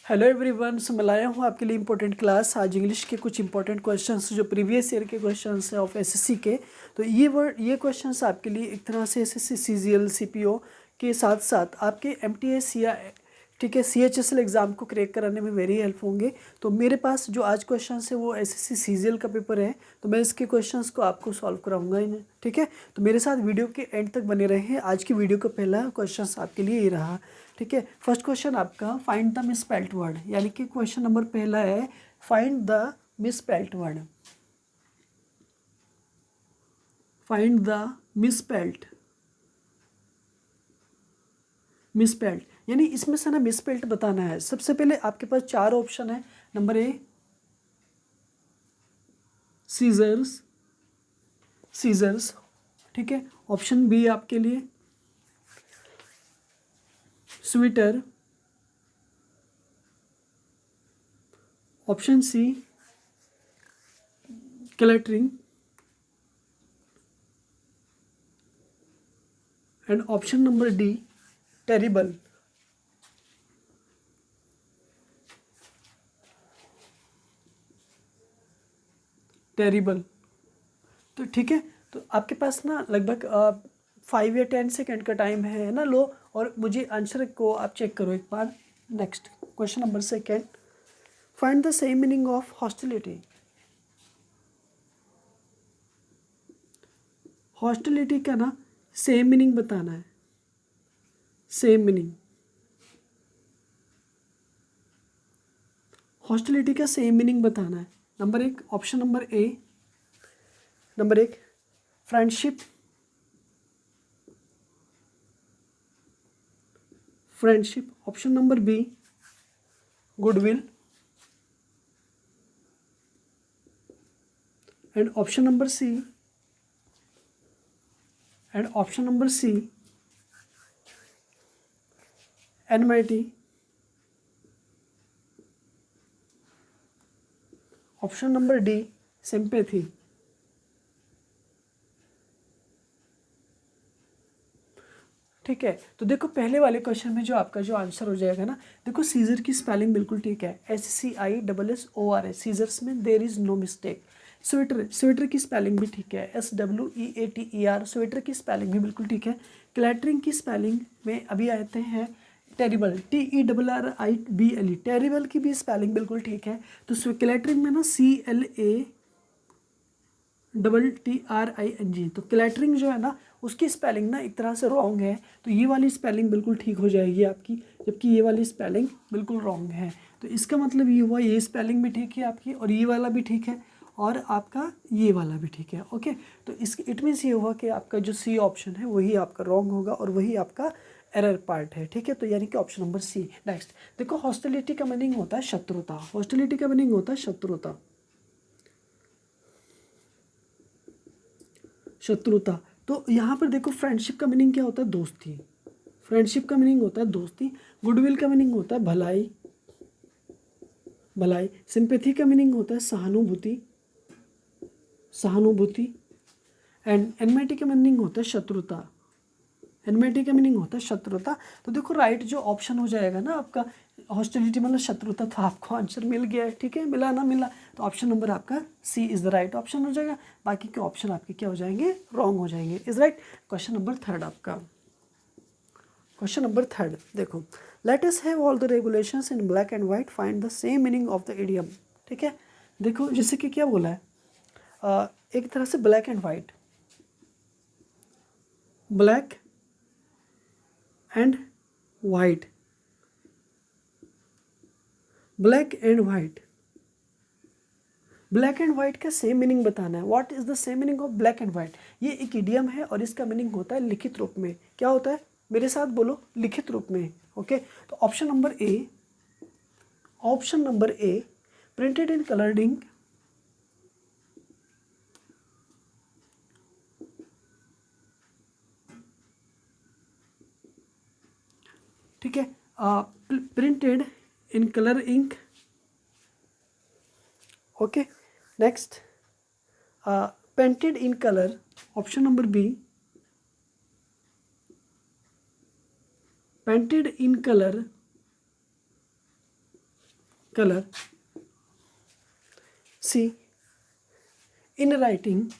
Hello everyone, सो मैं लाया हूँ आपके लिए इंपॉर्टेंट क्लास। आज इंग्लिश के कुछ इंपॉर्टेंट क्वेश्चंस जो प्रीवियस ईयर के क्वेश्चंस हैं ऑफ एसएससी के। तो ये क्वेश्चंस आपके लिए एक तरह से एसएससी सीजीएल सीपीओ के साथ साथ आपके एमटीएस या ठीक है सीएचएसएल एग्ज़ाम को क्रैक कराने में वेरी हेल्प होंगे। तो मेरे पास जो आज क्वेश्चन है वो एसएससी सीजीएल का पेपर है, तो मैं इसके क्वेश्चंस को आपको सॉल्व कराऊंगा इन्हें। ठीक है, तो मेरे साथ वीडियो के एंड तक बने रहे हैं। आज की वीडियो का पहला क्वेश्चन आपके लिए ये रहा। ठीक है, फर्स्ट क्वेश्चन आपका फाइंड द मिसस्पेल्ड वर्ड, यानी कि क्वेश्चन नंबर पहला है find the misspelled word. Find the misspelled यानी इसमें से ना मिसस्पेल्ड बताना है। सबसे पहले आपके पास चार ऑप्शन है। नंबर ए सीजर्स, ठीक है। ऑप्शन बी आपके लिए sweater, option C cluttering and option number D terrible. तो ठीक है, तो आपके पास ना लगभग 5 या 10 सेकेंड का टाइम है ना, लो और मुझे आंसर को आप चेक करो एक बार। Next question number second, find the same meaning of hostility. Hostility का ना सेम मीनिंग बताना है। सेम मीनिंग, हॉस्टिलिटी का सेम मीनिंग बताना है। नंबर एक, ऑप्शन नंबर ए, नंबर एक friendship, option number B goodwill and option number C enmity, option number D sympathy. ठीक है, तो देखो पहले वाले क्वेश्चन में जो आपका जो आंसर हो जाएगा ना, देखो सीजर की स्पेलिंग बिल्कुल ठीक है, SCISSOR, सीजर्स में there is no mistake. Sweater की स्पेलिंग भी ठीक है, SWEATER, स्वेटर की स्पेलिंग भी बिल्कुल ठीक है। क्लैटरिंग की स्पेलिंग में अभी आते हैं टेरिबल, TERRIBLE, टेरिबल की भी स्पेलिंग बिल्कुल ठीक है। तो क्लैटरिंग में ना CLATTRING, तो क्लैटरिंग जो है ना उसकी स्पेलिंग ना एक तरह से रॉन्ग है, तो ये वाली स्पेलिंग बिल्कुल ठीक हो जाएगी आपकी, जबकि ये वाली स्पेलिंग बिल्कुल रॉन्ग है। तो इसका मतलब ये हुआ ये स्पेलिंग भी ठीक है आपकी, और ये वाला भी ठीक है, और आपका ये वाला भी ठीक है। ओके, तो इसके इट मीन्स ये हुआ कि आपका जो सी ऑप्शन है वही आपका रॉन्ग होगा और वही आपका एरर पार्ट है। ठीक है, तो यानी कि ऑप्शन नंबर सी। नेक्स्ट देखो, हॉस्टिलिटी का मीनिंग होता है शत्रुता। हॉस्टिलिटी का मीनिंग होता है शत्रुता। तो यहाँ पर देखो फ्रेंडशिप का मीनिंग क्या होता है? दोस्ती। फ्रेंडशिप का मीनिंग होता है दोस्ती। गुडविल का मीनिंग होता है भलाई। सिंपैथी का मीनिंग होता है सहानुभूति। एंड एनमाइटी का मीनिंग होता है शत्रुता। तो देखो राइट जो ऑप्शन हो जाएगा ना आपका, हॉस्टिलिटी मतलब शत्रुता, तो आपको आंसर मिल गया है। ठीक है, मिला ना मिला, तो ऑप्शन नंबर आपका सी इज़ द राइट ऑप्शन हो जाएगा। बाकी के ऑप्शन आपके क्या हो जाएंगे? रॉन्ग हो जाएंगे। Is right. Question number third आपका, देखो, let us have all the regulations in black and white, find the same meaning of the idiom. ठीक है, देखो जैसे कि क्या बोला है, एक तरह से black and white, black and white का सेम मीनिंग बताना है। What is the same meaning of black and white? ये एक इडियम है और इसका मीनिंग होता है लिखित रूप में। क्या होता है? मेरे साथ बोलो, लिखित रूप में। ओके, तो option number A printed in coloured ink, ठीक है, printed in colour ink. Okay, next painted in colour, option number B painted in colour color. C, in writing,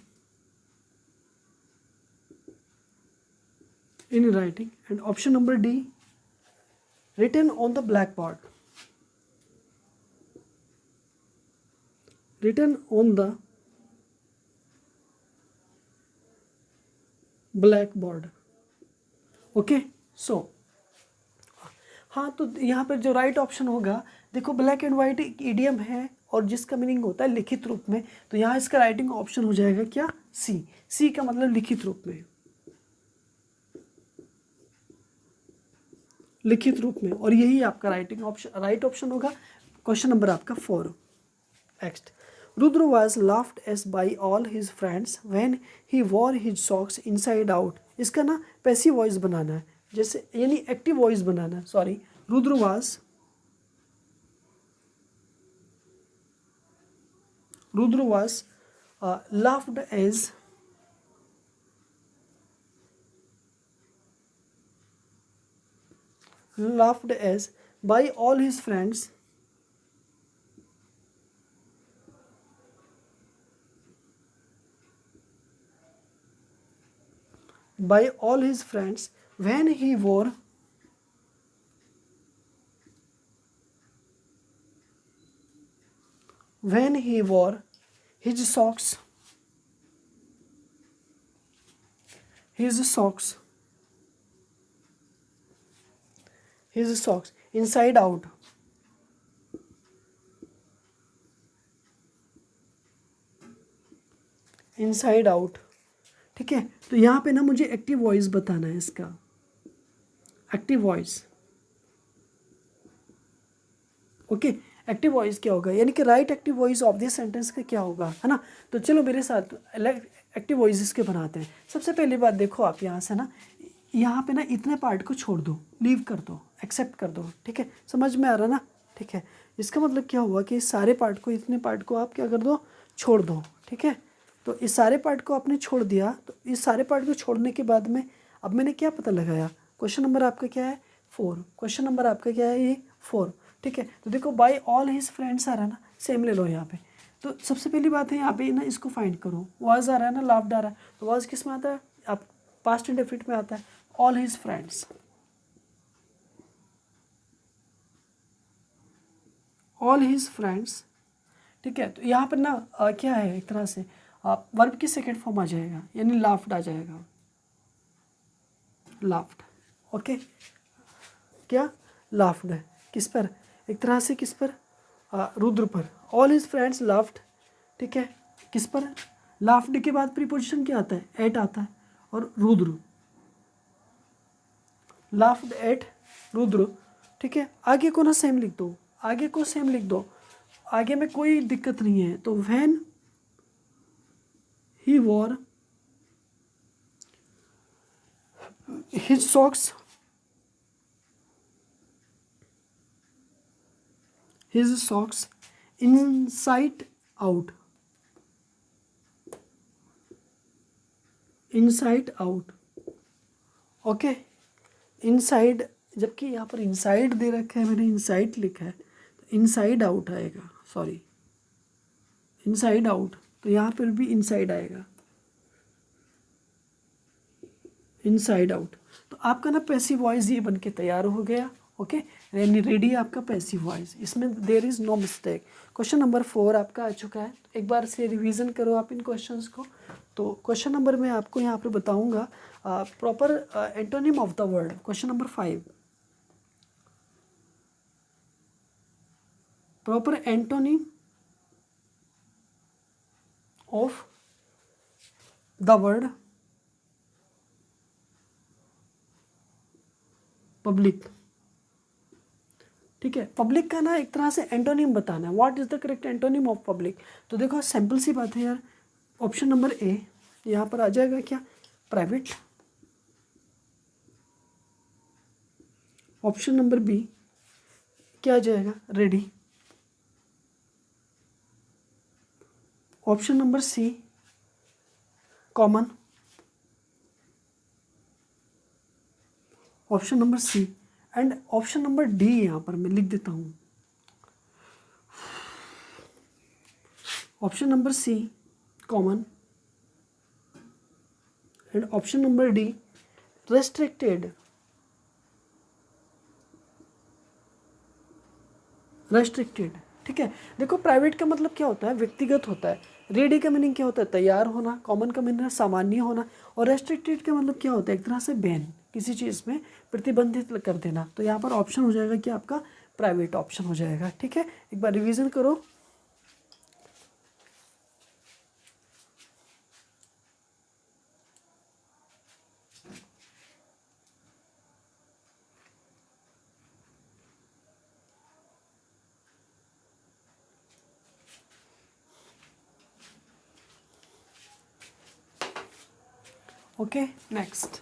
and option number D, written on the blackboard. Written on the blackboard. Okay so हाँ, तो यहाँ पर जो right option होगा, देखो black and white एक idiom है और जिसका मीनिंग होता है लिखित रूप में, तो यहाँ इसका राइटिंग ऑप्शन हो जाएगा क्या, सी। सी का मतलब लिखित रूप में, लिखित रूप में, और यही आपका राइट ऑप्शन होगा। क्वेश्चन नंबर आपका 4। Next, Rudra was laughed at by all his friends when he wore his socks inside out. इसका ना पैसिव वॉइस बनाना है, जैसे यानी एक्टिव वॉइस बनाना है, sorry. Rudra was laughed as by all his friends when he wore his socks inside out. inside out, ठीक है। तो यहाँ पे ना मुझे एक्टिव वॉइस बताना है इसका, active voice. Okay, active voice क्या होगा, यानी कि right active voice of this sentence का क्या होगा, है ना। तो चलो मेरे साथ एक्टिव वॉइस इसके बनाते हैं। सबसे पहली बात देखो, आप यहाँ से ना, यहाँ पे ना इतने पार्ट को छोड़ दो, लीव कर दो, एक्सेप्ट कर दो, ठीक है। समझ में आ रहा ना, ठीक है। इसका मतलब क्या हुआ कि सारे पार्ट को, इतने पार्ट को आप क्या कर दो, छोड़ दो, ठीक है। तो इस सारे पार्ट को आपने छोड़ दिया, तो इस सारे पार्ट को छोड़ने के बाद में अब मैंने क्या पता लगाया, क्वेश्चन नंबर आपका क्या है 4, क्वेश्चन नंबर आपका क्या है ये 4, ठीक है। तो देखो बाय ऑल हिज फ्रेंड्स आ रहा है ना, सेम ले लो यहाँ पे। तो सबसे पहली बात है यहाँ पे ना, इसको फाइंड करो, वाज आ रहा है ना, लाफ्ड आ रहा है, तो वाज किस में आता है, आप पास्ट इंडेफिनिट में आता है, all his friends, all his friends, ठीक है। तो यहाँ पर ना क्या है, एक तरह से वर्ब की सेकेंड फॉर्म आ जाएगा, यानी लाफ्ड आ जाएगा, लाफ्ड। ओके, क्या लाफ्ड है, किस पर, एक तरह से किस पर, रुद्र पर। ऑल हिज फ्रेंड्स लाफ्ड, ठीक है, किस पर, लाफ्ड के बाद प्रीपोजिशन क्या आता है, एट आता है, और रुद्र, लाफ्ड एट रुद्र, ठीक है। आगे को ना सेम लिख दो, आगे को सेम लिख दो, आगे में कोई दिक्कत नहीं है। तो when he war his socks inside out, okay. Inside, जबकि यहाँ पर इनसाइड दे रखा है, मैंने इनसाइड लिखा है, तो इनसाइड आउट आएगा, सॉरी, इनसाइड आउट, तो यहाँ पर भी इनसाइड आएगा, इनसाइड आउट। तो आपका ना पैसिव वॉइस ये बन के तैयार हो गया, ओके, यानी रेडी आपका पैसिव वॉइस, इसमें there is no mistake. Question number 4 आपका आ चुका है, एक बार से रिवीजन करो आप इन क्वेश्चंस को। तो क्वेश्चन नंबर मैं आपको यहाँ पर बताऊँगा proper antonym of the word. Question number 5, proper antonym of the word public, ठीक है। पब्लिक का ना एक तरह से एंटोनिम बताना है, what is the correct antonym of public. तो देखो सिंपल सी बात है यार, ऑप्शन नंबर ए यहाँ पर आ जाएगा क्या, प्राइवेट। ऑप्शन नंबर बी क्या आ जाएगा, ready. Option number C common. Option number C and option number D यहाँ पर मैं लिख देता हूँ, option number C common and option number D restricted. Restricted, ठीक है। देखो प्राइवेट का मतलब क्या होता है, व्यक्तिगत होता है। रेडी का मीनिंग क्या होता है, तैयार होना। कॉमन का मीनिंग है सामान्य होना। और रेस्ट्रिक्टेड का मतलब क्या होता है, एक तरह से बैन, किसी चीज़ में प्रतिबंधित कर देना। तो यहाँ पर ऑप्शन हो जाएगा कि आपका प्राइवेट ऑप्शन हो जाएगा, ठीक है। एक बार रिवीजन करो। Okay, next.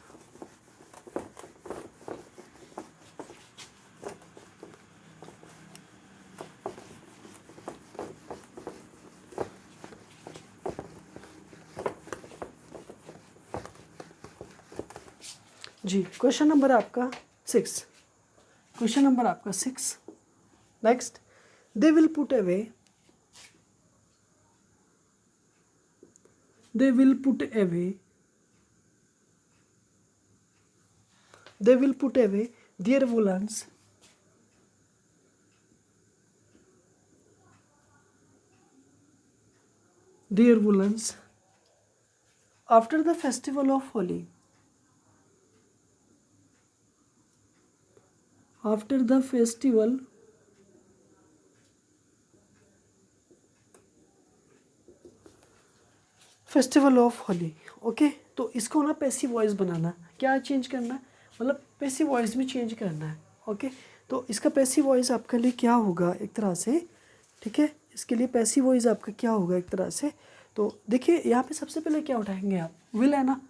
जी, क्वेश्चन नंबर आपका 6। क्वेश्चन नंबर आपका 6। Next, they will put away, they will put away, they will put away their woolens, their woolens after the festival of Holi, after the festival of Holi. Okay, तो इसको ना passive voice बनाना, क्या change करना है, मतलब passive voice में change करना है। ओके, तो इसका पैसिव वॉइस आपके लिए क्या होगा एक तरह से, ठीक है। इसके लिए पैसिव वॉइस आपका क्या होगा एक तरह से, तो देखिए यहाँ पे सबसे पहले क्या उठाएंगे आप, विल है ना,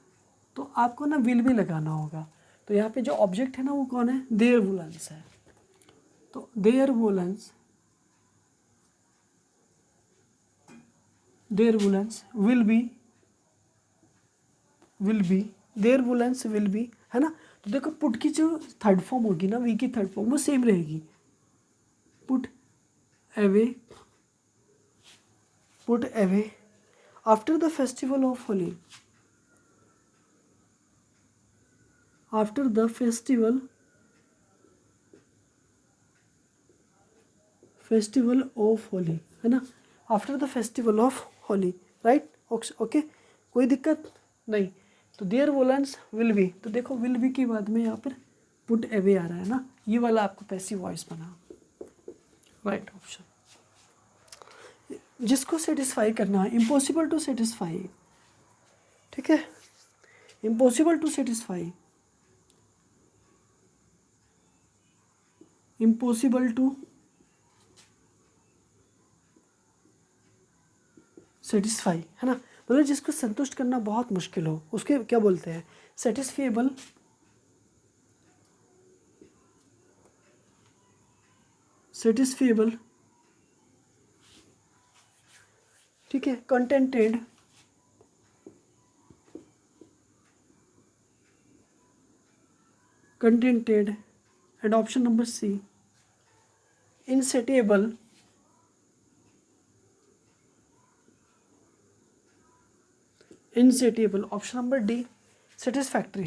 तो आपको ना विल भी लगाना होगा। तो यहाँ पे जो ऑब्जेक्ट है ना वो कौन है, देयर वुलेंस है। तो their woollens, their woollens will be, their woollens will be, है ना। तो देखो पुट की जो थर्ड फॉर्म होगी ना, वी की थर्ड फॉर्म वो सेम रहेगी, put away, put away after the festival of Holi, after the festival of Holi, है ना, after the festival of Holi, right. Okay, कोई दिक्कत नहीं। तो देयर वुलेंस विल बी, तो देखो विल बी के बाद में यहाँ पर पुट अवे आ रहा है ना, ये वाला आपको पैसिव वॉइस बना, राइट ऑप्शन। जिसको सेटिस्फाई करना है, इम्पॉसिबल टू सेटिस्फाई, ठीक है, impossible to satisfy, impossible to satisfy, है ना, मतलब जिसको संतुष्ट करना बहुत मुश्किल हो उसके क्या बोलते हैं, सेटिस्फेबल, सेटिस्फेबल, ठीक है, contented, contented and option number C insatiable, insatiable, option number D satisfactory.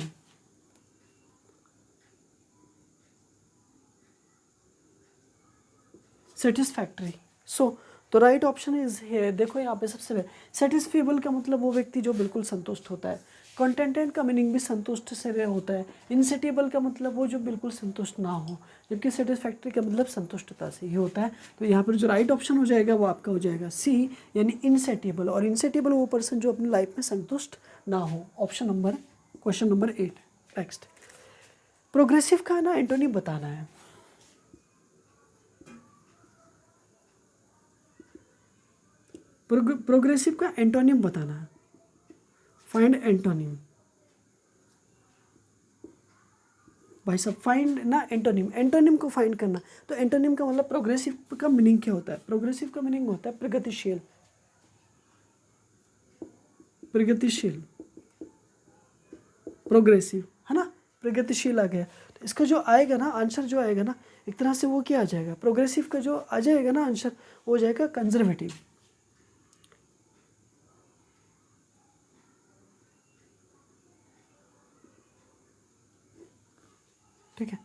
Satisfactory, so तो राइट ऑप्शन इज है। देखो यहाँ पे सबसे पहले सेटिस्फेबल का मतलब वो व्यक्ति जो बिल्कुल संतुष्ट होता है, कंटेंटेड का मीनिंग भी संतुष्ट से होता है, इनसेटिएबल का मतलब वो जो बिल्कुल संतुष्ट ना हो, जबकि सेटिस्फैक्ट्री का मतलब संतुष्टता से ही होता है। तो यहाँ पर जो राइट ऑप्शन हो जाएगा वो आपका हो जाएगा सी, यानी इनसेटिएबल। और इनसेटिएबल वो पर्सन जो अपनी लाइफ में संतुष्ट ना हो, option number, question number 8। Next, progressive का ना एंटोनिम बताना है। प्रोग्रेसिव का एंटोनिम बताना है, फाइंड एंटोनिम। भाई सब फाइंड ना एंटोनिम, एंटोनिम को फाइंड करना। तो एंटोनिम का मतलब प्रोग्रेसिव का मीनिंग क्या होता है, प्रोग्रेसिव का मीनिंग होता है प्रगतिशील, प्रगतिशील, प्रोग्रेसिव, है ना, प्रगतिशील आ गया। तो इसका जो आएगा ना आंसर, जो आएगा ना एक तरह से वो क्या आ जाएगा, प्रोग्रेसिव का जो आ जाएगा ना आंसर वो हो जाएगा कंजर्वेटिव, ठीक है।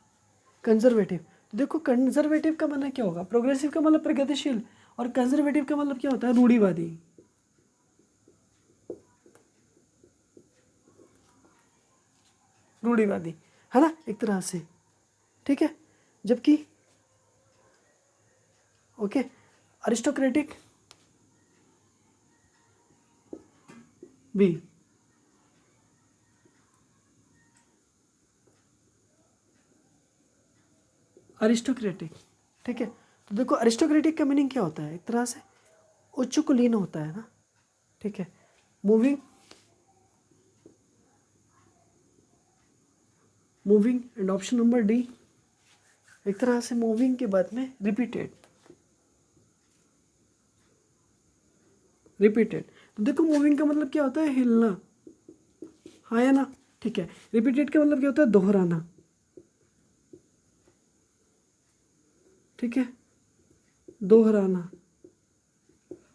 कंजर्वेटिव, देखो कंजर्वेटिव का मतलब क्या होगा, प्रोग्रेसिव का मतलब प्रगतिशील, और कंजर्वेटिव का मतलब क्या होता है, रूढ़िवादी। रूढ़िवादी है ना एक तरह से, ठीक है। जबकि ओके अरिस्टोक्रेटिक बी, अरिस्टोक्रेटिक, ठीक है। तो देखो अरिस्टोक्रेटिक का मीनिंग क्या होता है, एक तरह से उच्च कुलीन होता है ना, ठीक है। Moving, moving and option number D, एक तरह से मूविंग के बाद में रिपीटेड, रिपीटेड। तो देखो मूविंग का मतलब क्या होता है, हिलना, हाँ या ना, ठीक है। रिपीटेड का मतलब क्या होता है, दोहराना, ठीक है, दोहराना।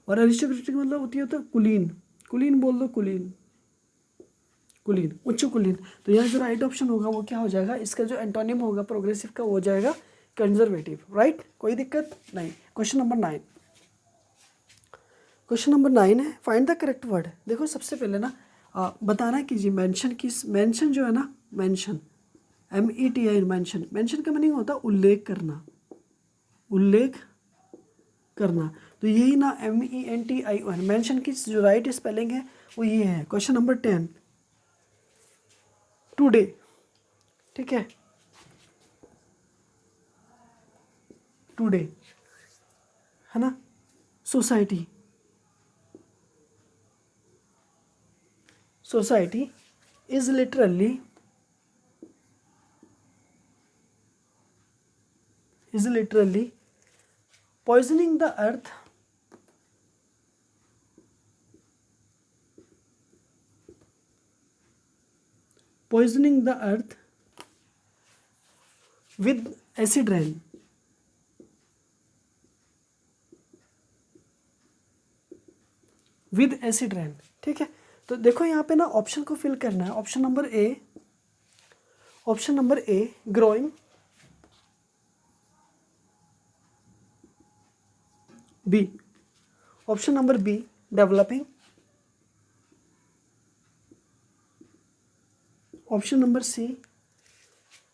और अरिस्टोक्रेटिक मतलब होती है तो कुलीन, कुलीन बोल दो, कुलीन, कुलीन, उच्च कुलीन। तो यहाँ जो राइट ऑप्शन होगा वो क्या हो जाएगा, इसका जो एंटोनिम होगा प्रोग्रेसिव का वो हो जाएगा कंजर्वेटिव, राइट, कोई दिक्कत नहीं। क्वेश्चन नंबर 9, क्वेश्चन नंबर 9 है फाइंड द करेक्ट वर्ड। देखो सबसे पहले ना बताना कीजिए मेंशन किस, मेंशन जो है ना, मेंशन METI, मेंशन, मेंशन का मीनिंग होता है उल्लेख करना, उल्लेख करना। तो यही ना MENTION, मेंशन की जो राइट स्पेलिंग है वो ये है। क्वेश्चन नंबर 10, टुडे, ठीक है, टुडे है ना। Society, society is literally, is literally poisoning the earth, poisoning the earth with acid rain, with acid rain, ठीक है। तो देखो यहाँ पे ना ऑप्शन को फिल करना है। Option number A, option number A growing, B, option number B developing, option number C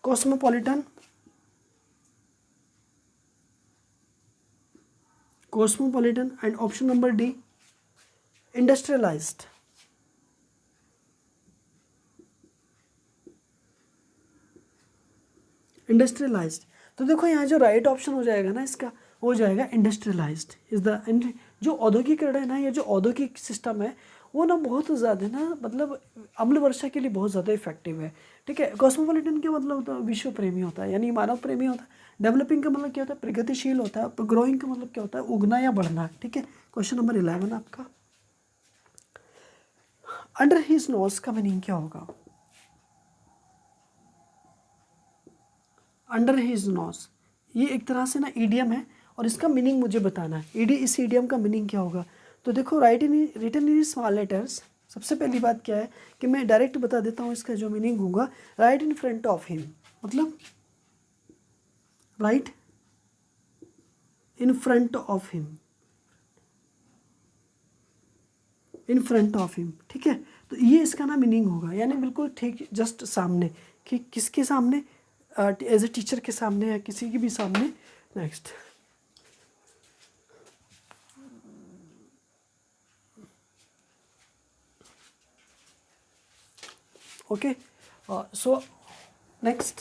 cosmopolitan, cosmopolitan, and option number D industrialised, industrialised. तो देखो यहाँ जो राइट ऑप्शन हो जाएगा ना इसका, हो जाएगा इंडस्ट्रियलाइज्ड इज द, जो औद्योगिकरण है ना, ये जो औद्योगिक सिस्टम है वो ना बहुत ज़्यादा ना, मतलब अम्ल वर्षा के लिए बहुत ज़्यादा इफेक्टिव है, ठीक है। कॉस्मोपॉलिटन का मतलब होता है विश्व प्रेमी होता है, यानी मानव प्रेमी होता है। डेवलपिंग का मतलब क्या होता है, प्रगतिशील होता है। ग्रोइंग का मतलब क्या होता है, उगना या बढ़ना, ठीक है। क्वेश्चन नंबर 11 आपका, अंडर हिज नोज का मीनिंग क्या होगा, अंडर हिज नोज, ये एक तरह से ना ईडियम है और इसका मीनिंग मुझे बताना है। इस ईडियम का मीनिंग क्या होगा। तो देखो रिटन इन स्मॉल लेटर्स, सबसे पहली बात क्या है कि मैं डायरेक्ट बता देता हूँ इसका जो मीनिंग होगा, right in front of him, मतलब right in front of him, in front of him, ठीक है। तो ये इसका ना मीनिंग होगा, यानी बिल्कुल ठीक जस्ट सामने, कि किसके सामने, एज ए टीचर के सामने या किसी के भी सामने। नेक्स्ट, ओके, सो नेक्स्ट,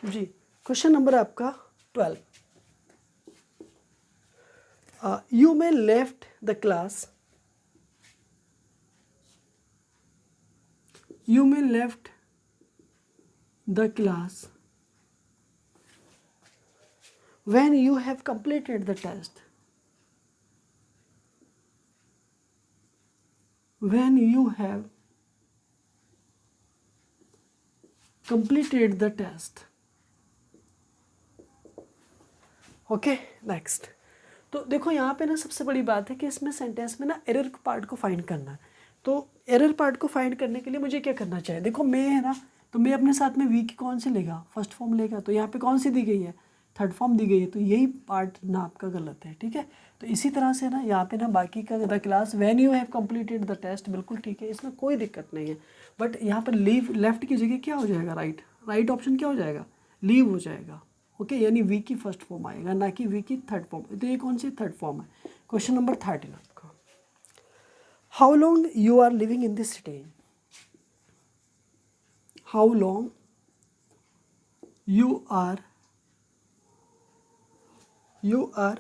जी क्वेश्चन नंबर आपका 12, you may left the class, you may left the class when you have completed the test, when you have completed the test. Okay next. तो देखो यहाँ पे ना सबसे बड़ी बात है कि इसमें सेंटेंस में ना एरर पार्ट को फाइंड करना है। तो एरर पार्ट को फाइंड करने के लिए मुझे क्या करना चाहिए, देखो मैं है ना, तो मैं अपने साथ में वी की कौन सी लेगा, फर्स्ट फॉर्म लेगा। तो यहाँ पे कौन सी दी गई है, थर्ड फॉर्म दी गई है, तो यही पार्ट ना आपका गलत है, ठीक है। तो इसी तरह से ना यहाँ पे ना बाकी का the class when you have completed the test बिल्कुल ठीक है, इसमें कोई दिक्कत नहीं है। बट यहाँ पर लीव लेफ्ट की जगह क्या हो जाएगा, राइट, राइट ऑप्शन क्या हो जाएगा, लीव हो जाएगा। ओके यानी वी की फर्स्ट फॉर्म आएगा, ना कि वी की थर्ड फॉर्म। तो ये कौन सी थर्ड फॉर्म है। क्वेश्चन नंबर 13 आपका, how long you are living in this city, how long you are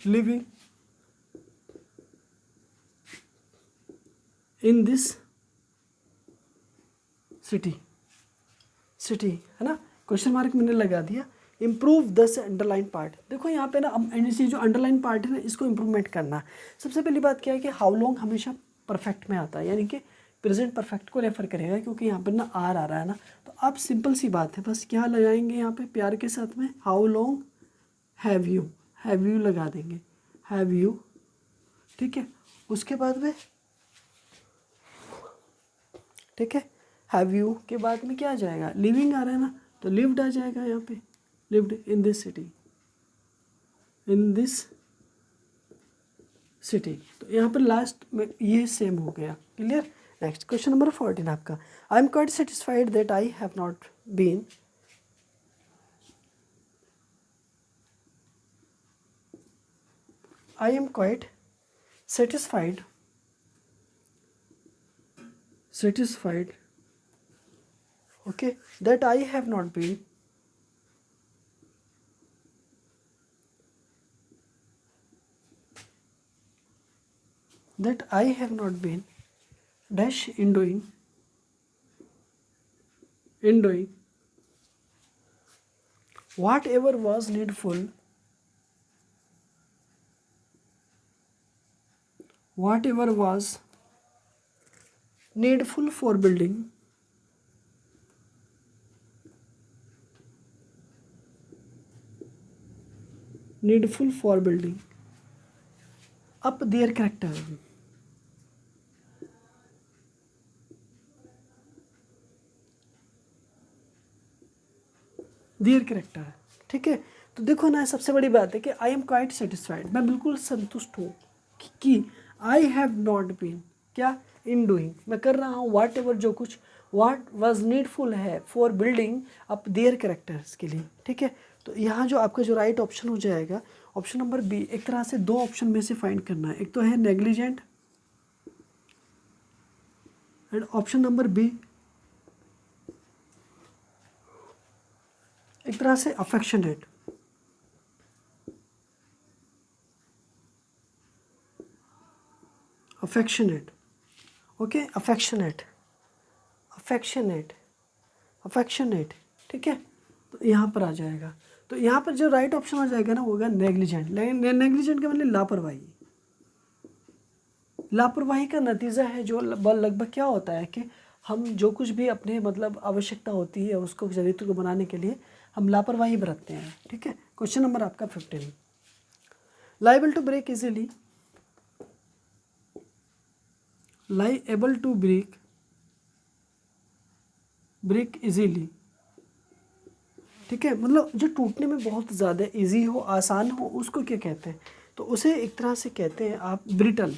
living in this city है ना, क्वेश्चन मार्क मैंने लगा दिया। इम्प्रूव दस अंडरलाइन पार्ट, देखो यहाँ पे ना ऐसे जो अंडरलाइन पार्ट है ना इसको इम्प्रूवमेंट करना। सबसे पहली बात क्या है कि हाउ लॉन्ग हमेशा परफेक्ट में आता है, यानी कि प्रेजेंट परफेक्ट को रेफर करेगा, क्योंकि यहाँ पर ना आर आ रहा है ना। तो आप सिंपल सी बात है, बस क्या लगाएंगे यहाँ पे प्यार के साथ में, हाउ लॉन्ग हैव यू लगा देंगे, हैव यू, ठीक है। उसके बाद में ठीक है, हैव यू के बाद में क्या आ जाएगा, लिविंग आ रहा है ना, तो लिव्ड आ जाएगा यहाँ पे, लिव्ड इन दिस सिटी, तो यहाँ पर लास्ट में ये सेम हो गया, क्लियर। नेक्स्ट क्वेश्चन नंबर 14 आपका, I am quite satisfied that I have not been, I am quite satisfied okay that I have not been dash in doing whatever was needful for building up their character, ठीक है। तो देखो ना सबसे बड़ी बात है कि आई एम क्वाइट सेटिस्फाइड, मैं बिल्कुल संतुष्ट हूँ कि आई हैव नॉट बीन क्या इन डूइंग, मैं कर रहा हूँ वाट एवर जो कुछ वाट वॉज नीडफुल है for building up their characters के लिए, ठीक है। तो यहाँ जो आपका जो राइट ऑप्शन हो जाएगा ऑप्शन नंबर बी। एक तरह से दो ऑप्शन में से फाइंड करना है, एक तो है negligent and option number B एक तरह से अफेक्शनेट। ओके अफेक्शनेट, ठीक है। तो यहाँ पर आ जाएगा, तो यहाँ पर जो राइट ऑप्शन आ जाएगा ना वो होगा नेग्लिजेंट। नेग्लिजेंट का मतलब लापरवाही का नतीजा है जो लगभग क्या होता है कि हम जो कुछ भी अपने मतलब आवश्यकता होती है उसको चरित्र को बनाने के लिए हम लापरवाही बरतते हैं, ठीक है। क्वेश्चन नंबर आपका 15, liable to break easily, liable to break easily, ठीक है। मतलब जो टूटने में बहुत ज़्यादा इजी हो, आसान हो, उसको क्या कहते हैं, तो उसे एक तरह से कहते हैं आप ब्रिटल,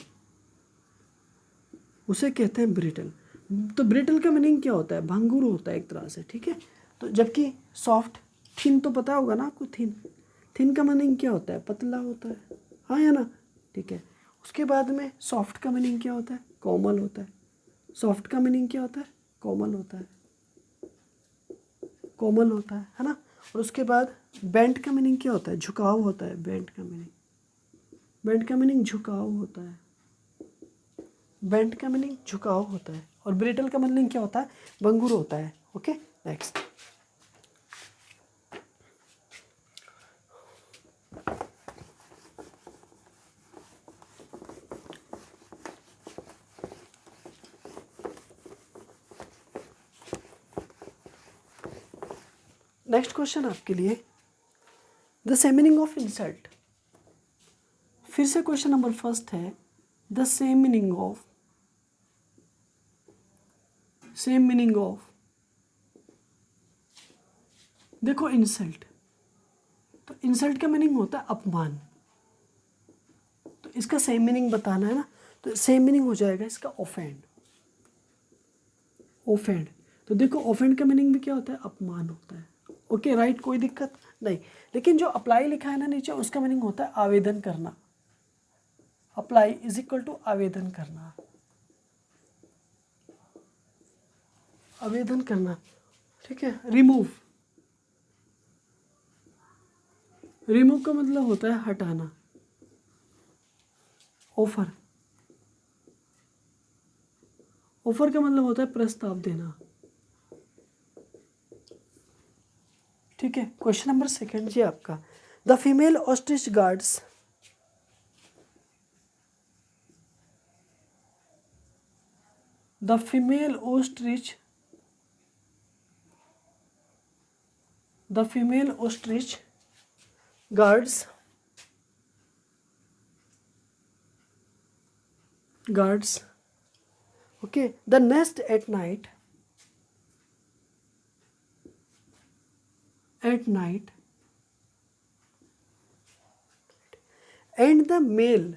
उसे कहते हैं ब्रिटल। तो ब्रिटल का मीनिंग क्या होता है, भंगुर होता है एक तरह से, ठीक है। तो जबकि सॉफ्ट, थिन तो पता होगा ना आपको, थिन का मीनिंग क्या होता है, पतला होता है, हाँ या ना, ठीक है। उसके बाद में सॉफ्ट का मीनिंग क्या होता है, कोमल होता है। सॉफ्ट का मीनिंग क्या होता है, कोमल होता है ना। और उसके बाद बेंट का मीनिंग क्या होता है, झुकाव होता है। बेंट का मीनिंग झुकाव होता है। बेंट का मीनिंग झुकाव होता है और ब्रिटल का मीनिंग क्या होता है, भंगुर होता है। ओके नेक्स्ट, नेक्स्ट क्वेश्चन आपके लिए, the same meaning of insult. फिर से क्वेश्चन नंबर फर्स्ट है, द सेम मीनिंग ऑफ, देखो इंसल्ट, तो इंसल्ट का मीनिंग होता है अपमान, तो इसका सेम मीनिंग बताना है ना, तो सेम मीनिंग हो जाएगा इसका ऑफेंड। तो देखो ऑफेंड का मीनिंग भी क्या होता है, अपमान होता है। ओके राइट, कोई दिक्कत नहीं। लेकिन जो अप्लाई लिखा है ना नीचे, उसका मीनिंग होता है आवेदन करना। अप्लाई इज इक्वल टू आवेदन करना, आवेदन करना, ठीक है। रिमूव का मतलब होता है हटाना। ऑफर का मतलब होता है प्रस्ताव देना, ठीक है। क्वेश्चन नंबर सेकंड जी आपका, the female ostrich guards, the female ostrich guards okay the nest at night and the male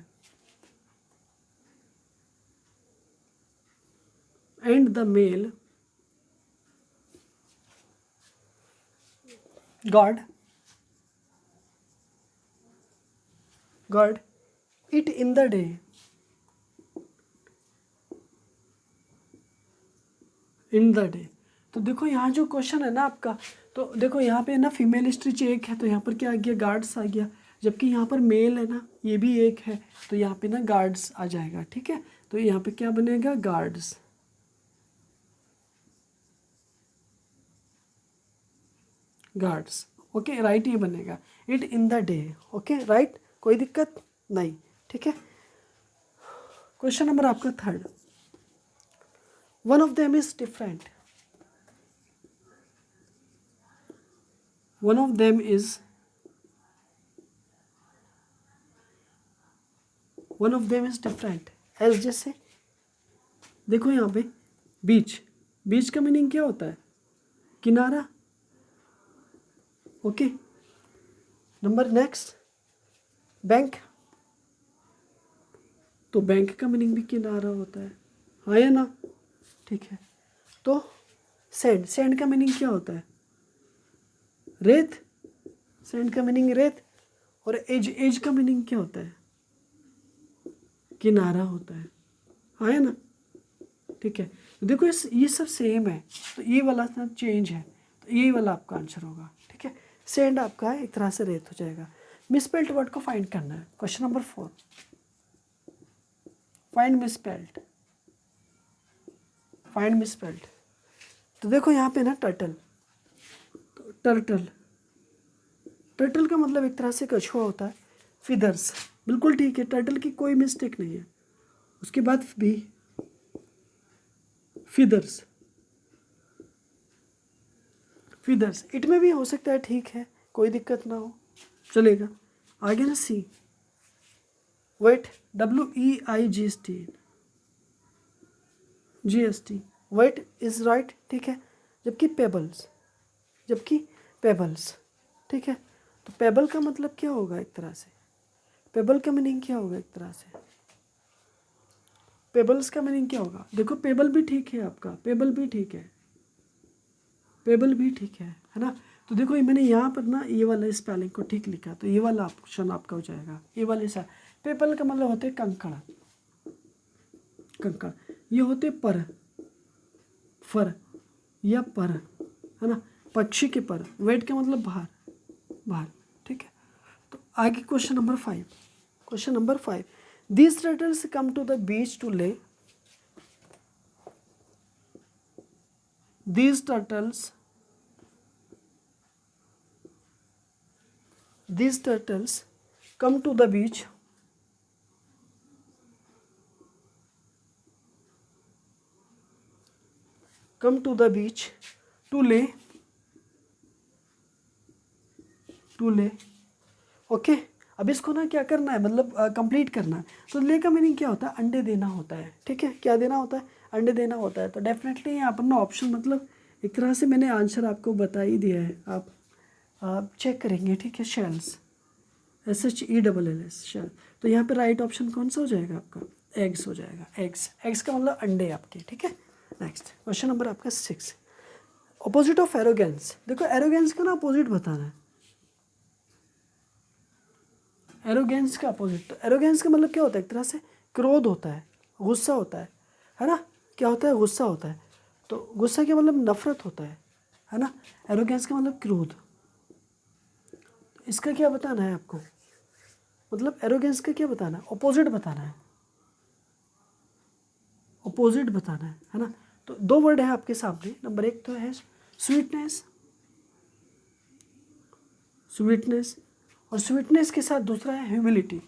guard it in the day, तो देखो यहाँ जो क्वेश्चन है ना आपका, तो देखो यहाँ पे ना फीमेल स्ट्रिच एक है, तो यहाँ पर क्या आ गया, गार्ड्स आ गया। जबकि यहाँ पर मेल है ना, ये भी एक है, तो यहाँ पे ना गार्ड्स आ जाएगा, ठीक है। तो यहाँ पे क्या बनेगा, गार्ड्स ओके राइट, ये बनेगा it in the day. Okay right, कोई दिक्कत नहीं, ठीक है। क्वेश्चन नंबर आपका third, one of them is different, one of them is different as, जैसे देखो यहाँ पे बीच का मीनिंग क्या होता है, किनारा। ओके नंबर नेक्स्ट, बैंक, तो बैंक का मीनिंग भी किनारा होता है, हाँ या ना, ठीक है। तो सैंड का मीनिंग क्या होता है, रेत, सैंड का मीनिंग रेत। और एज का मीनिंग क्या होता है, किनारा होता है, हाँ या ना, ठीक है। तो देखो ये सब सेम है, तो ये वाला ना चेंज है, तो ये वाला आपका आंसर होगा, ठीक है। सैंड आपका एक तरह से रेत हो जाएगा। मिसस्पेल्ड वर्ड को फाइंड करना है, क्वेश्चन नंबर 4, फाइंड मिसस्पेल्ड। तो देखो यहाँ पे ना टर्टल, तो टर्टल का मतलब एक तरह से कछुआ होता है। फिदर्स, बिल्कुल ठीक है, टर्टल की कोई मिस्टेक नहीं है। उसके बाद भी फिदर्स इट में भी हो सकता है, ठीक है, कोई दिक्कत ना हो, चलेगा। आगे ना C, weight, WEIGST, weight is right, ठीक है। जबकि पेबल्स, ठीक है। तो पेबल का मतलब क्या होगा, एक तरह से पेबल का मीनिंग क्या होगा, एक तरह से पेबल्स का मीनिंग क्या होगा। देखो पेबल भी ठीक है आपका, पेबल भी ठीक है ना। तो देखो ये मैंने यहाँ पर ना ये वाला स्पेलिंग को ठीक लिखा, तो ये वाला ऑप्शन आपका हो जाएगा, ये वाले सा। पेबल का मतलब होते हैं कंकड़, ये होते फर या पर, है ना, पक्षी के पर। वेट का मतलब बाहर, ठीक है। तो आगे question number 5, These turtles come to the beach to lay. These turtles come to the beach to lay to lay. Okay, अब इसको ना क्या करना है, मतलब कंप्लीट करना है। तो ले का मीनिंग क्या होता है, अंडे देना होता है। ठीक है, क्या देना होता है, अंडे देना होता है। तो डेफिनेटली यहाँ पर ना ऑप्शन, मतलब एक तरह से मैंने आंसर आपको बता ही दिया है, आप चेक करेंगे। ठीक है, शेल्स, SHELLS शेल। तो यहाँ पे राइट ऑप्शन कौन सा हो जाएगा आपका, एग्स हो जाएगा। एग्स, एग्स का मतलब अंडे आपके। ठीक है, नेक्स्ट क्वेश्चन नंबर आपका 6, अपोजिट ऑफ एरोगेंस। देखो एरोगेंस का ना अपोजिट बताना है, एरोगेंस का अपोजिट। तो एरोगेंस का मतलब क्या होता है, एक तरह से क्रोध होता है, गुस्सा होता है ना। क्या होता है, गुस्सा होता है। तो गुस्सा का मतलब नफरत होता है ना। एरोगेंस का मतलब क्रोध। इसका क्या बताना है आपको, मतलब एरोगेंस का क्या बताना है, अपोजिट बताना है, अपोजिट बताना है ना। तो दो वर्ड है आपके सामने। नंबर 1 तो है स्वीटनेस, स्वीटनेस, और स्वीटनेस के साथ दूसरा है ह्यूमिलिटी,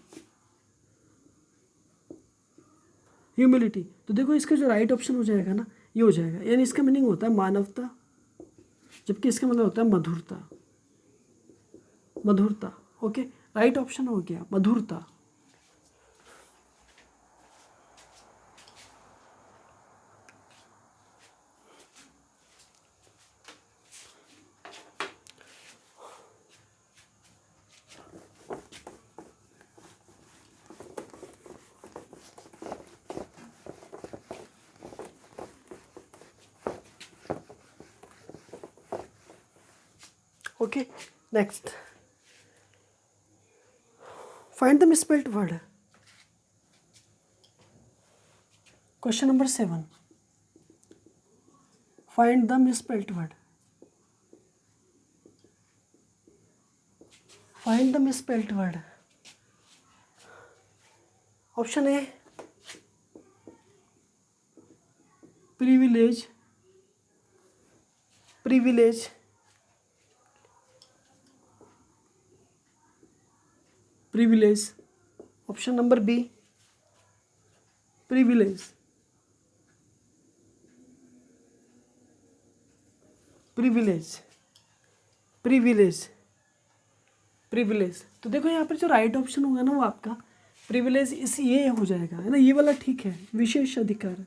ह्यूमिलिटी। तो देखो इसका जो राइट ऑप्शन हो जाएगा ना, ये हो जाएगा, यानी इसका मीनिंग होता है मानवता, जबकि इसका मतलब होता है मधुरता, मधुरता। ओके, राइट ऑप्शन हो गया मधुरता। Okay, next, find the misspelled word. Question number 7, find the misspelled word, find the misspelled word. Option A privilege, privilege, privilege. Option number B privilege, privilege, privilege, privilege. तो देखो यहाँ पर जो right option होगा ना वो आपका प्रिविलेज, इस ये हो जाएगा, है ना, ये वाला ठीक है, विशेष अधिकार,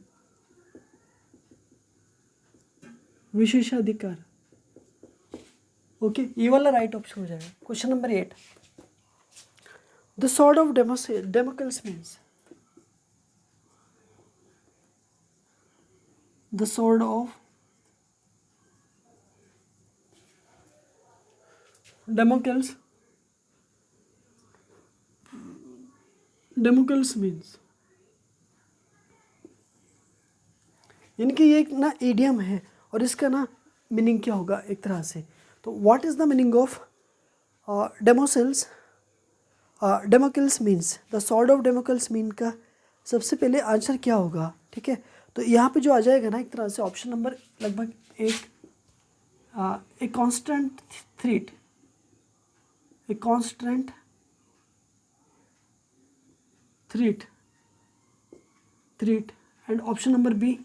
विशेषाधिकार। ओके, ये वाला राइट ऑप्शन हो जाएगा। Question number 8, the sword of democracy means, the sword of democracy, democracy means, यानी कि ये एक ना इडियम है, और इसका ना मीनिंग क्या होगा एक तरह से। तो what is the meaning of Damocles, Damocles means, the sword of Damocles mean का सबसे पहले आंसर क्या होगा। ठीक है, तो यहाँ पे जो आ जाएगा ना एक तरह से ऑप्शन नंबर लगभग एक constant threat, a constant threat, threat. And option number B,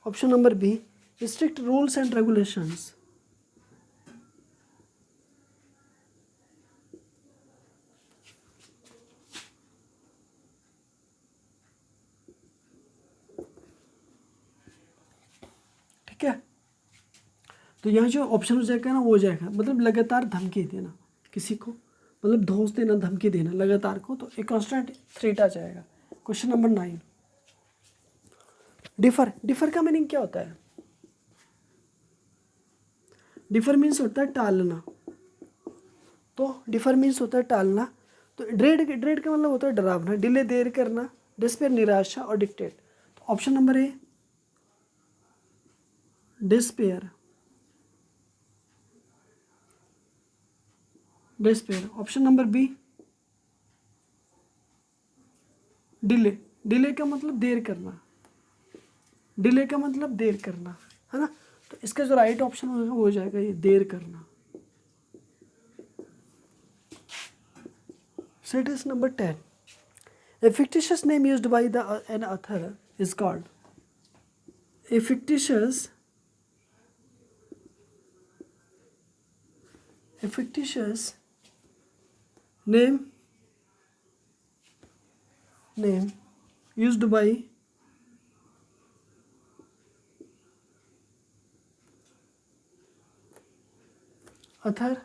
option number B strict rules and regulations. ठीक है, तो यहाँ जो ऑप्शन हो जाएगा ना वो हो जाएगा, मतलब लगातार धमकी देना किसी को, मतलब धोस देना, धमकी देना लगातार को, तो एक कांस्टेंट थ्रेट आ जाएगा। क्वेश्चन नंबर 9, डिफर, डिफर का मीनिंग क्या होता है, डिफर मीन्स होता है टालना। तो डिफर मीन्स होता है टालना। तो ड्रेड, ड्रेड का मतलब होता है डरावना, डिले देर करना, डिस्पेयर निराशा, और डिक्टेट। तो option number A despair, despair. Option number B delay, delay का मतलब देर करना, डिले का मतलब देर करना, है ना। तो इसका जो राइट ऑप्शन होगा वो हो जाएगा ये देर करना। Sentence number 10. A fictitious name used by an author is called. A A fictitious name used by author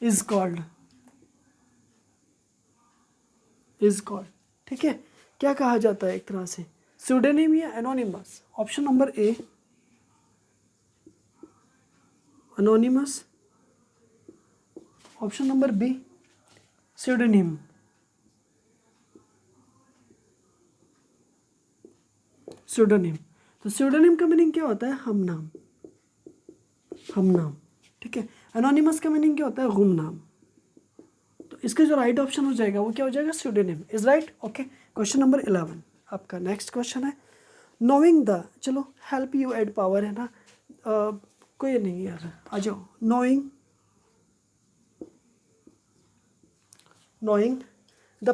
is called ठीक है, क्या कहा जाता है एक तरह से, स्यूडोनिम या anonymous? Option number A anonymous, option number B pseudonym. Pseudonym, तो स्यूडोनिम का मीनिंग क्या होता है? हम नाम, ठीक है। एनोनिमस का मीनिंग क्या होता है? गुमनाम। तो इसका जो राइट ऑप्शन हो जाएगा वो क्या हो जाएगा? Pseudonym is right. Okay, question number 11 आपका नेक्स्ट क्वेश्चन है, नोइंग द, चलो हेल्प यू एड पावर है ना, कोई नहीं यार, आ जाओ। Knowing the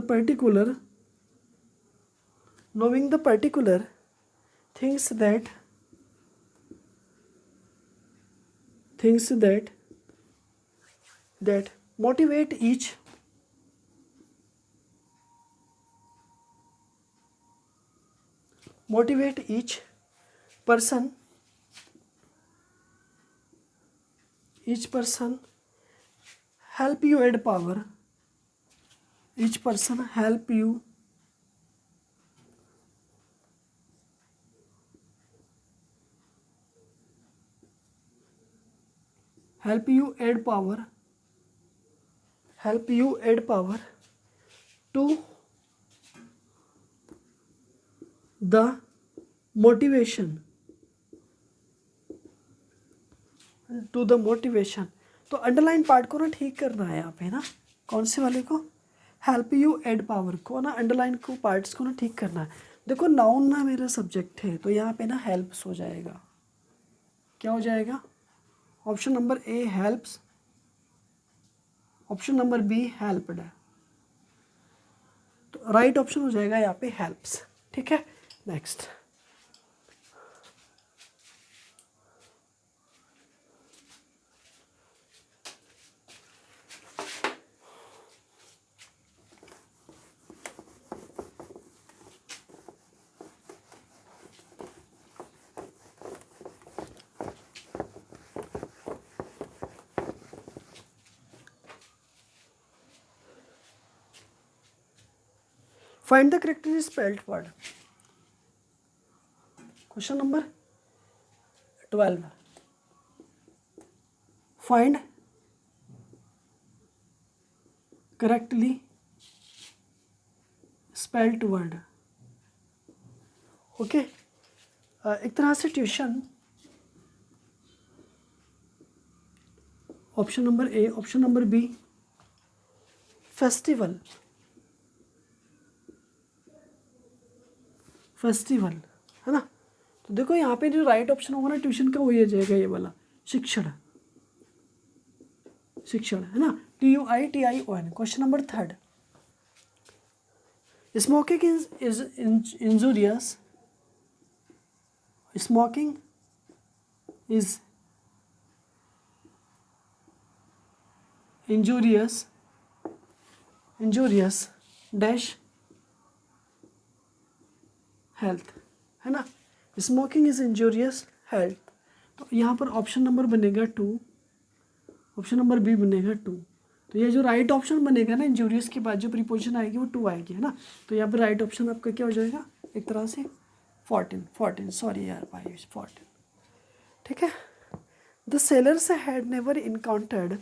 particular knowing the particular things that motivate each person help you add power, each person help you add power to the motivation तो underline part को ना ठीक करना है यहाँ पे ना, कौन से वाले को? हेल्प यू एड पावर को ना, अंडरलाइन को पार्ट्स को ना ठीक करना है। देखो नाउन ना मेरा सब्जेक्ट है, तो यहाँ पे ना हेल्प्स हो जाएगा। क्या हो जाएगा? Option number A helps, option number B helped. तो राइट ऑप्शन हो जाएगा यहाँ पे हेल्प्स, ठीक है। Next, find the correctly spelled word. Question number 12, find correctly spelled word. Okay, एक तरह से tuition, option number A, option number B festival है ना। तो देखो यहाँ पे जो राइट ऑप्शन होगा ना ट्यूशन का, वो ये जाएगा ये वाला, शिक्षण है ना, TUITION। Question number 3, smoking is injurious, smoking is injurious dash health, है ना। स्मोकिंग इज इंजूरियस हेल्थ, तो यहाँ पर ऑप्शन नंबर बनेगा 2, ऑप्शन नंबर बी बनेगा 2। तो ये जो राइट ऑप्शन बनेगा ना, इंजूरियस के बाद जो प्रीपोजिशन आएगी वो 2 आएगी, है ना। तो यहाँ पर राइट ऑप्शन आपका क्या हो जाएगा? एक तरह से 14, सॉरी यार भाई, 14, ठीक है। The sellers had never encountered,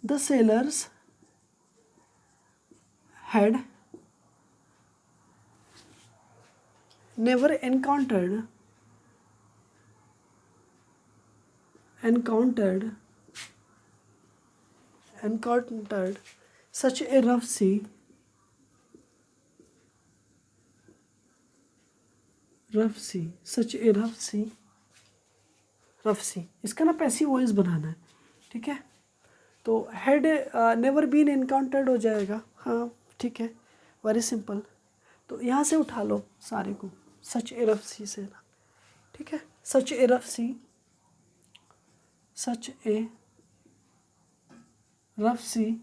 the sellers had never encountered such a rough sea, इसका ना पैसिव वॉइस बनाना है, ठीक है। तो हैड नेवर बीन एनकाउंटर्ड हो जाएगा, हाँ ठीक है, वेरी सिंपल। तो यहाँ से उठा लो सारे को, सच ए रफ सी से ना, ठीक है। Such a rough sea, such a rough sea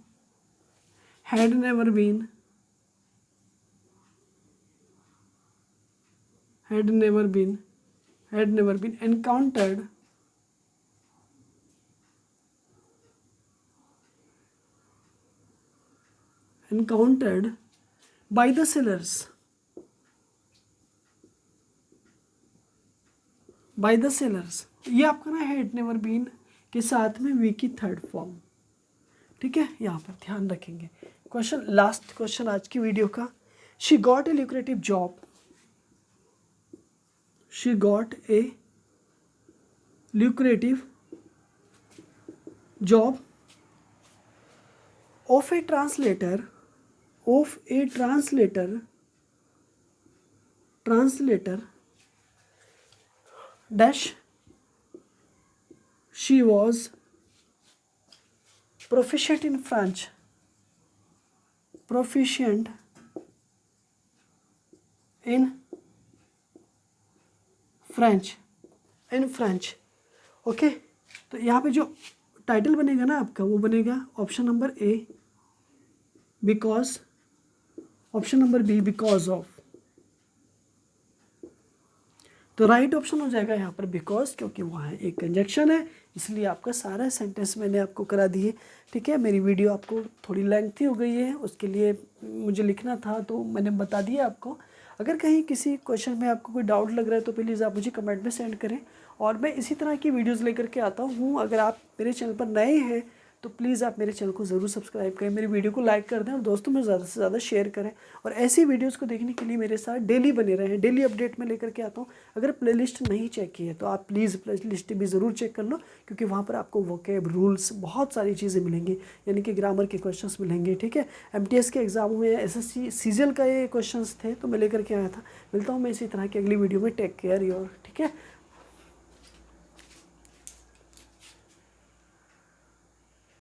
had never been encountered by the sailors, ये आपका ना हैड नेवर बीन के साथ में वी की थर्ड फॉर्म, ठीक है, यहाँ पर ध्यान रखेंगे। क्वेश्चन, लास्ट क्वेश्चन आज की वीडियो का, she got a lucrative job, she got a lucrative job of A translator dash, she was proficient in French, okay. तो यहाँ पे जो टाइटल बनेगा ना आपका, वो बनेगा option number A because, option number B because of. तो राइट ऑप्शन हो जाएगा यहाँ पर बिकॉज, क्योंकि वहाँ एक कंजक्शन है, इसलिए आपका सारा सेंटेंस मैंने आपको करा दिए, ठीक है। मेरी वीडियो आपको थोड़ी लेंथी हो गई है, उसके लिए मुझे लिखना था तो मैंने बता दिया आपको। अगर कहीं किसी क्वेश्चन में आपको कोई डाउट लग रहा है तो प्लीज़ आप मुझे कमेंट में सेंड करें, और मैं इसी तरह की वीडियोज़ लेकर के आता हूँ। अगर आप मेरे चैनल पर नए हैं तो प्लीज़ आप मेरे चैनल को ज़रूर सब्सक्राइब करें, मेरी वीडियो को लाइक कर दें और दोस्तों में ज़्यादा से ज़्यादा शेयर करें। और ऐसी वीडियोस को देखने के लिए मेरे साथ डेली बने रहें, डेली अपडेट में लेकर के आता हूँ। अगर प्लेलिस्ट नहीं चेक की है तो आप प्लीज़ प्लेलिस्ट भी ज़रूर चेक कर लो, क्योंकि वहाँ पर आपको वोकैब, रूल्स, बहुत सारी चीज़ें मिलेंगी, यानी कि ग्रामर के क्वेश्चन मिलेंगे, ठीक है। MTS के एग्जाम में SSC CGL का ये क्वेश्चन थे तो मैं लेकर के आया था। मिलता हूँ मैं इसी तरह की अगली वीडियो में। टेक केयर योर, ठीक है।